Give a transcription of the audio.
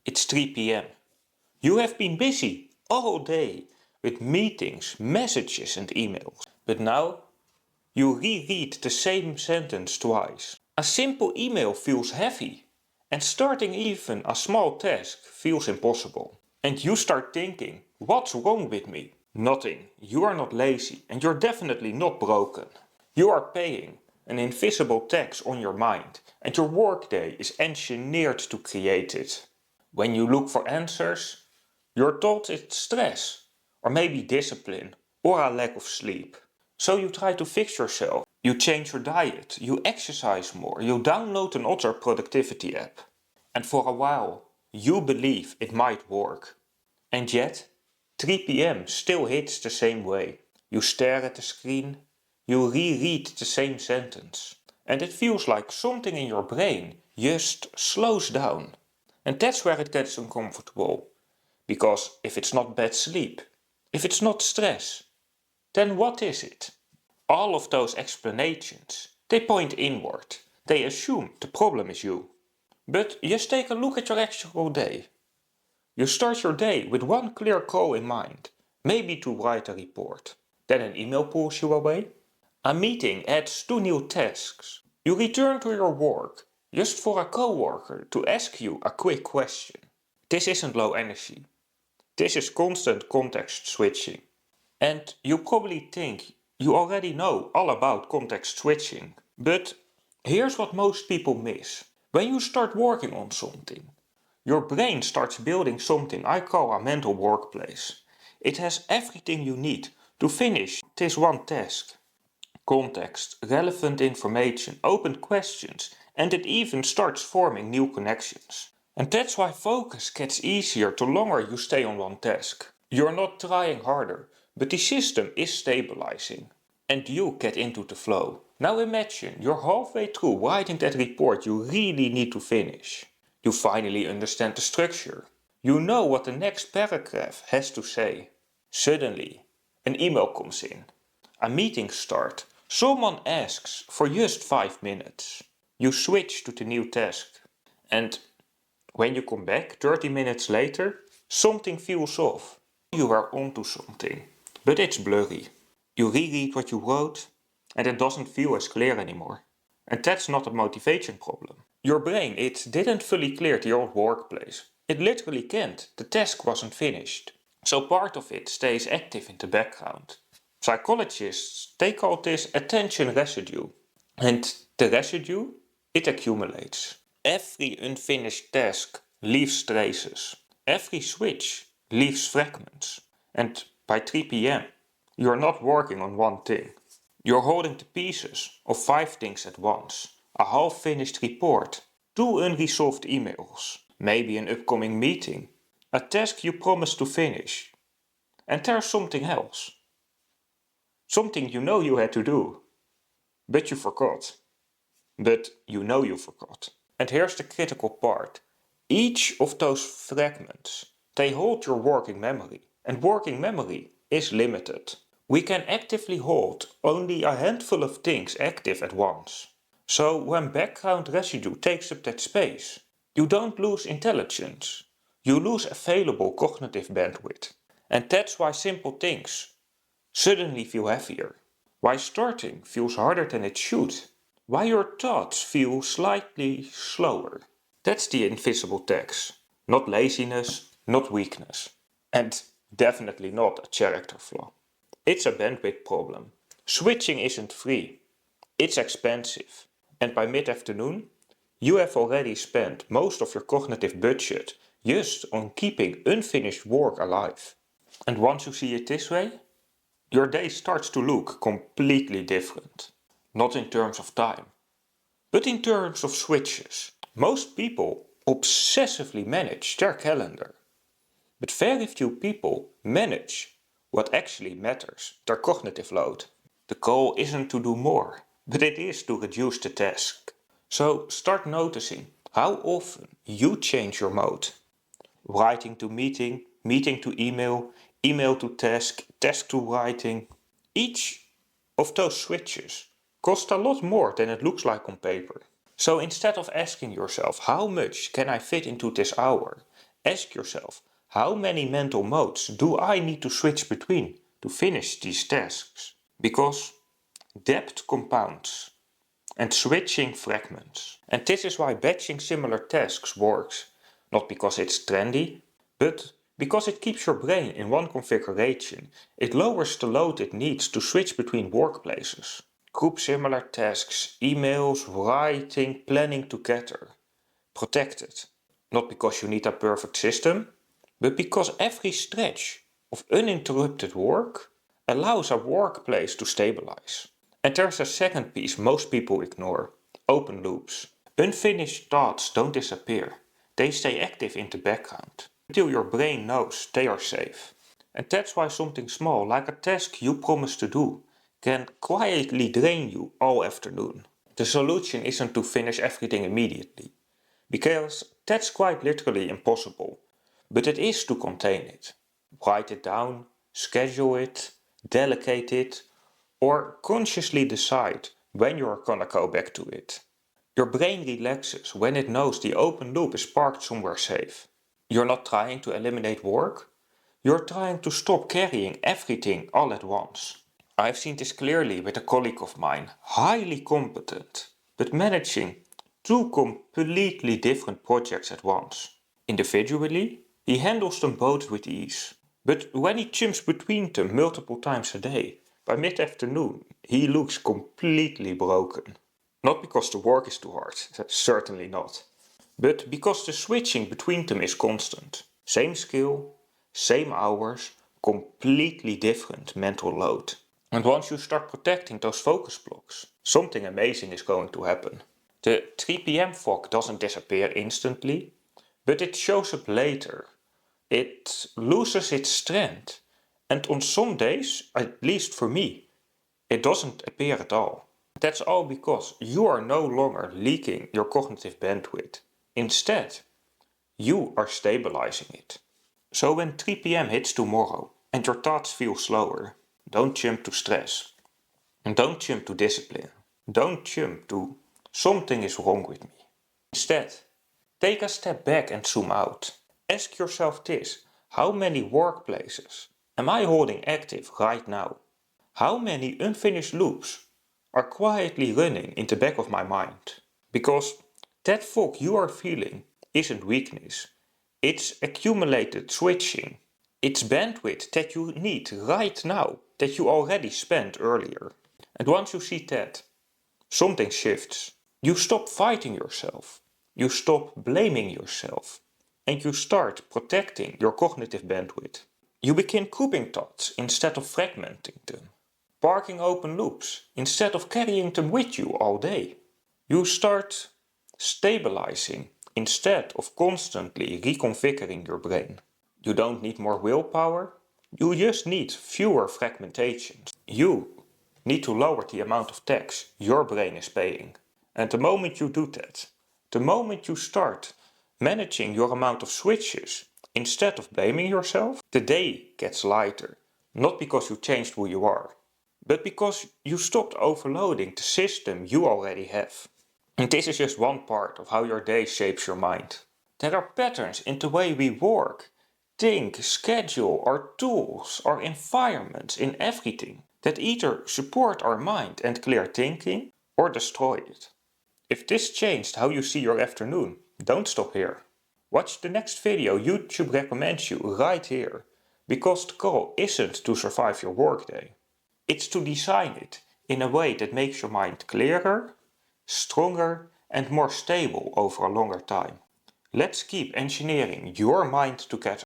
It's 3 p.m. You have been busy all day with meetings, messages and emails. But now you reread the same sentence twice. A simple email feels heavy, and starting even a small task feels impossible. And you start thinking, what's wrong with me? Nothing. You are not lazy, and you're definitely not broken. You are paying an invisible tax on your mind, and your workday is engineered to create it. When you look for answers, you're told it's stress, or maybe discipline, or a lack of sleep. So you try to fix yourself. You change your diet, you exercise more, you download another productivity app. And for a while, you believe it might work. And yet, 3 p.m. still hits the same way. You stare at the screen, you reread the same sentence. And it feels like something in your brain just slows down. And that's where it gets uncomfortable. Because if it's not bad sleep, if it's not stress, then what is it? All of those explanations, they point inward. They assume the problem is you. But just take a look at your actual day. You start your day with one clear goal in mind, maybe to write a report. Then an email pulls you away. A meeting adds 2 new tasks. You return to your work just for a coworker to ask you a quick question. This isn't low energy. This is constant context switching. And you probably think you already know all about context switching. But here's what most people miss. When you start working on something, your brain starts building something I call a mental workplace. It has everything you need to finish this one task. Context, relevant information, open questions, and it even starts forming new connections. And that's why focus gets easier the longer you stay on one task. You're not trying harder, but the system is stabilizing. And you get into the flow. Now imagine you're halfway through writing that report you really need to finish. You finally understand the structure. You know what the next paragraph has to say. Suddenly, an email comes in. A meeting starts. Someone asks for just 5 minutes. You switch to the new task. And when you come back 30 minutes later, something feels off. You are onto something, but it's blurry. You reread what you wrote, and it doesn't feel as clear anymore. And that's not a motivation problem. Your brain, it didn't fully clear the old workplace. It literally can't. The task wasn't finished. So part of it stays active in the background. Psychologists, they call this attention residue. And the residue, it accumulates. Every unfinished task leaves traces. Every switch leaves fragments. And by 3 p.m., you're not working on one thing. You're holding the pieces of 5 things at once. A half-finished report, 2 unresolved emails, maybe an upcoming meeting, a task you promised to finish. And there's something else. Something you know you had to do, but you forgot. But you know you forgot. And here's the critical part. Each of those fragments, they hold your working memory. And working memory is limited. We can actively hold only a handful of things active at once. So when background residue takes up that space, you don't lose intelligence. You lose available cognitive bandwidth. And that's why simple things suddenly feel heavier. Why starting feels harder than it should. Why your thoughts feel slightly slower. That's the invisible tax. Not laziness, not weakness. And definitely not a character flaw. It's a bandwidth problem. Switching isn't free. It's expensive. And by mid-afternoon, you have already spent most of your cognitive budget just on keeping unfinished work alive. And once you see it this way, your day starts to look completely different. Not in terms of time, but in terms of switches. Most people obsessively manage their calendar. But very few people manage what actually matters, their cognitive load. The goal isn't to do more, but it is to reduce the task. So start noticing how often you change your mode. Writing to meeting, meeting to email, email to task, task to writing. Each of those switches costs a lot more than it looks like on paper. So instead of asking yourself, how much can I fit into this hour? Ask yourself, how many mental modes do I need to switch between to finish these tasks? Because depth compounds and switching fragments. And this is why batching similar tasks works. Not because it's trendy, but because it keeps your brain in one configuration. It lowers the load it needs to switch between workplaces. Group similar tasks, emails, writing, planning together. Protected. Not because you need a perfect system, but because every stretch of uninterrupted work allows a workplace to stabilize. And there's a second piece most people ignore: open loops. Unfinished thoughts don't disappear. They stay active in the background until your brain knows they are safe. And that's why something small, like a task you promised to do, can quietly drain you all afternoon. The solution isn't to finish everything immediately, because that's quite literally impossible, but it is to contain it. Write it down, schedule it, delegate it, or consciously decide when you're gonna go back to it. Your brain relaxes when it knows the open loop is parked somewhere safe. You're not trying to eliminate work, you're trying to stop carrying everything all at once. I've seen this clearly with a colleague of mine, highly competent, but managing two completely different projects at once. Individually, he handles them both with ease. But when he jumps between them multiple times a day, by mid-afternoon, he looks completely broken. Not because the work is too hard, certainly not. But because the switching between them is constant. Same skill, same hours, completely different mental load. And once you start protecting those focus blocks, something amazing is going to happen. The 3 p.m. fog doesn't disappear instantly, but it shows up later. It loses its strength, and on some days, at least for me, it doesn't appear at all. That's all because you are no longer leaking your cognitive bandwidth. Instead, you are stabilizing it. So when 3 p.m. hits tomorrow and your thoughts feel slower, don't jump to stress. And don't jump to discipline. Don't jump to something is wrong with me. Instead, take a step back and zoom out. Ask yourself this: how many workplaces am I holding active right now? How many unfinished loops are quietly running in the back of my mind? Because that fog you are feeling isn't weakness. It's accumulated switching. It's bandwidth that you need right now that you already spent earlier. And once you see that, something shifts. You stop fighting yourself. You stop blaming yourself. And you start protecting your cognitive bandwidth. You begin grouping thoughts instead of fragmenting them. Parking open loops instead of carrying them with you all day. You start stabilizing instead of constantly reconfiguring your brain. You don't need more willpower, you just need fewer fragmentations. You need to lower the amount of tax your brain is paying. And the moment you do that, the moment you start managing your amount of switches instead of blaming yourself, the day gets lighter. Not because you changed who you are, but because you stopped overloading the system you already have. And this is just one part of how your day shapes your mind. There are patterns in the way we work, think, schedule, our tools, our environments, in everything that either support our mind and clear thinking or destroy it. If this changed how you see your afternoon, don't stop here. Watch the next video YouTube recommends you right here, because the goal isn't to survive your workday. It's to design it in a way that makes your mind clearer, stronger and more stable over a longer time. Let's keep engineering your mind together.